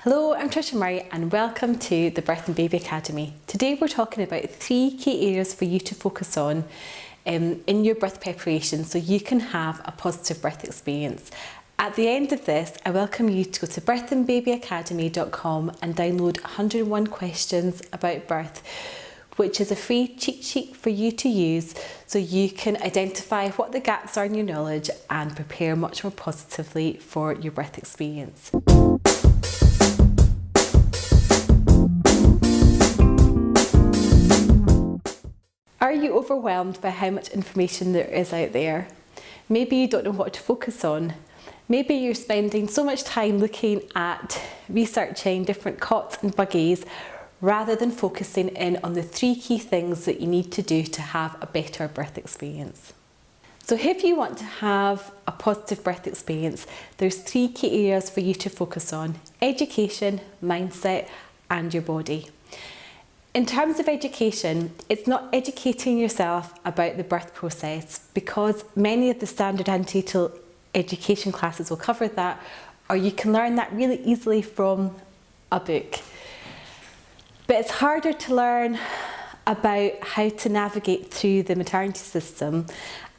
Hello, I'm Trisha Murray and welcome to the Birth and Baby Academy. Today we're talking about 3 key areas for you to focus on in your birth preparation so you can have a positive birth experience. At the end of this, I welcome you to go to birthandbabyacademy.com and download 101 questions about birth, which is a free cheat sheet for you to use so you can identify what the gaps are in your knowledge and prepare much more positively for your birth experience. Are you overwhelmed by how much information there is out there? Maybe you don't know what to focus on. Maybe you're spending so much time looking at researching different cots and buggies rather than focusing in on the 3 key things that you need to do to have a better birth experience. So if you want to have a positive birth experience, there's 3 key areas for you to focus on: education, mindset, and your body. In terms of education, it's not educating yourself about the birth process, because many of the standard antenatal education classes will cover that, or you can learn that really easily from a book. But it's harder to learn about how to navigate through the maternity system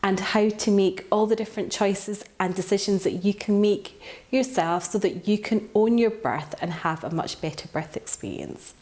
and how to make all the different choices and decisions that you can make yourself so that you can own your birth and have a much better birth experience.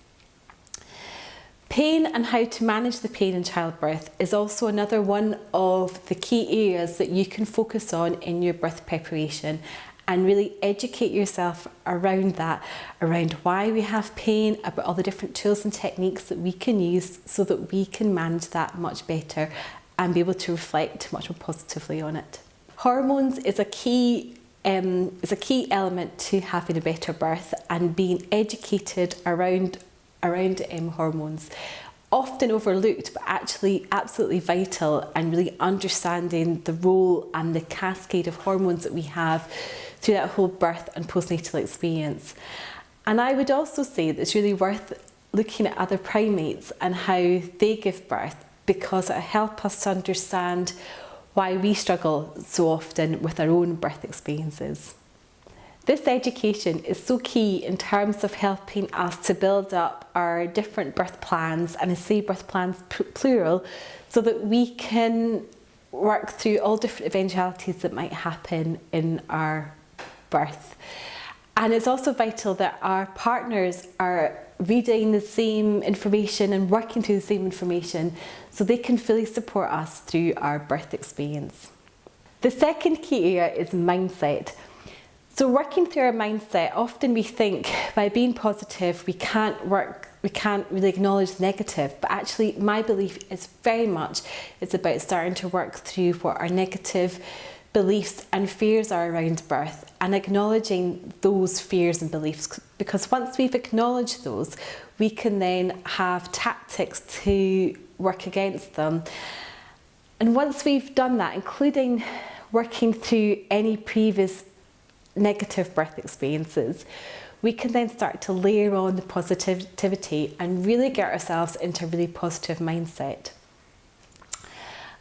Pain and how to manage the pain in childbirth is also another one of the key areas that you can focus on in your birth preparation, and really educate yourself around that, around why we have pain, about all the different tools and techniques that we can use so that we can manage that much better and be able to reflect much more positively on it. Hormones is a key element to having a better birth, and being educated around hormones. Often overlooked, but actually absolutely vital, and really understanding the role and the cascade of hormones that we have through that whole birth and postnatal experience. And I would also say that it's really worth looking at other primates and how they give birth, because it helps us to understand why we struggle so often with our own birth experiences. This education is so key in terms of helping us to build up our different birth plans, and I say birth plans plural, so that we can work through all different eventualities that might happen in our birth. And it's also vital that our partners are reading the same information and working through the same information so they can fully support us through our birth experience. The second key area is mindset. So working through our mindset, often we think by being positive we can't really acknowledge the negative, but actually my belief is very much it's about starting to work through what our negative beliefs and fears are around birth, and acknowledging those fears and beliefs, because once we've acknowledged those, we can then have tactics to work against them. And once we've done that, including working through any previous negative birth experiences, we can then start to layer on the positivity and really get ourselves into a really positive mindset.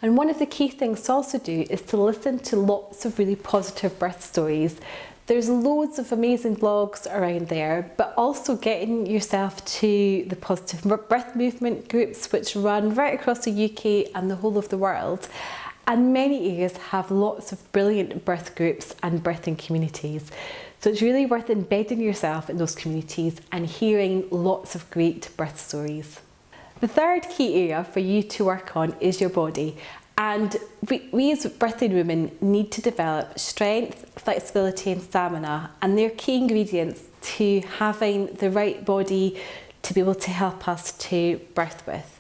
And one of the key things to also do is to listen to lots of really positive birth stories. There's loads of amazing blogs around there, but also getting yourself to the positive birth movement groups, which run right across the UK and the whole of the world. And many areas have lots of brilliant birth groups and birthing communities. So it's really worth embedding yourself in those communities and hearing lots of great birth stories. The third key area for you to work on is your body. And we as birthing women need to develop strength, flexibility and stamina, and they're key ingredients to having the right body to be able to help us to birth with.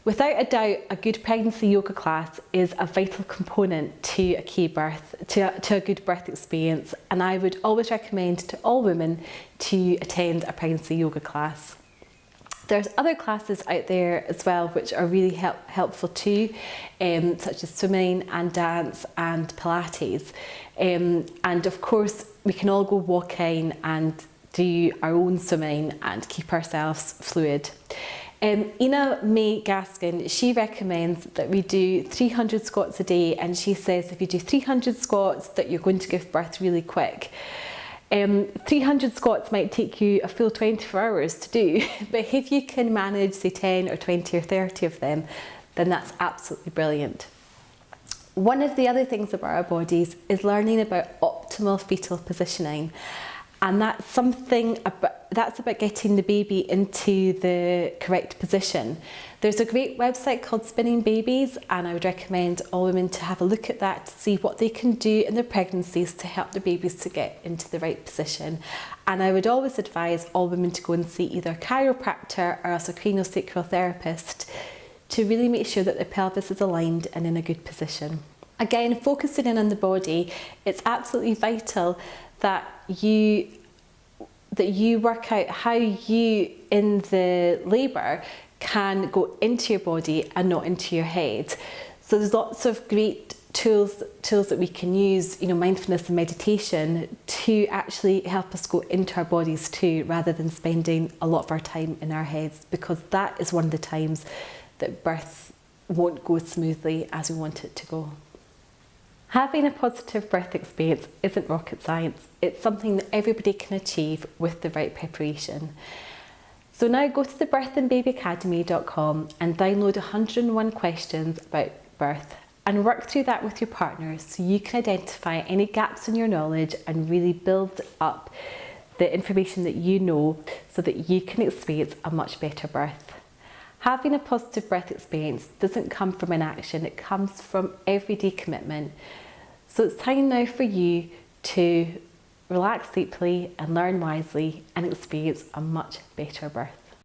Without a doubt, a good pregnancy yoga class is a vital component to a key birth, to a good birth experience, and I would always recommend to all women to attend a pregnancy yoga class. There's other classes out there as well which are really helpful too, such as swimming and dance and Pilates. And of course we can all go walking and do our own swimming and keep ourselves fluid. Ina May Gaskin, she recommends that we do 300 squats a day, and she says if you do 300 squats that you're going to give birth really quick. 300 squats might take you a full 24 hours to do, but if you can manage, say, 10 or 20 or 30 of them, then that's absolutely brilliant. One of the other things about our bodies is learning about optimal fetal positioning. And that's about getting the baby into the correct position. There's a great website called Spinning Babies, and I would recommend all women to have a look at that to see what they can do in their pregnancies to help their babies to get into the right position. And I would always advise all women to go and see either a chiropractor or else a craniosacral therapist to really make sure that the pelvis is aligned and in a good position. Again, focusing in on the body, it's absolutely vital that you work out how you, in the labour, can go into your body and not into your head. So there's lots of great tools that we can use, mindfulness and meditation, to actually help us go into our bodies too, rather than spending a lot of our time in our heads, because that is one of the times that birth won't go smoothly as we want it to go. Having a positive birth experience isn't rocket science. It's something that everybody can achieve with the right preparation. So now go to the birthandbabyacademy.com and download 101 questions about birth and work through that with your partner so you can identify any gaps in your knowledge and really build up the information that you know so that you can experience a much better birth. Having a positive birth experience doesn't come from inaction, it comes from everyday commitment. So it's time now for you to relax deeply and learn wisely and experience a much better birth.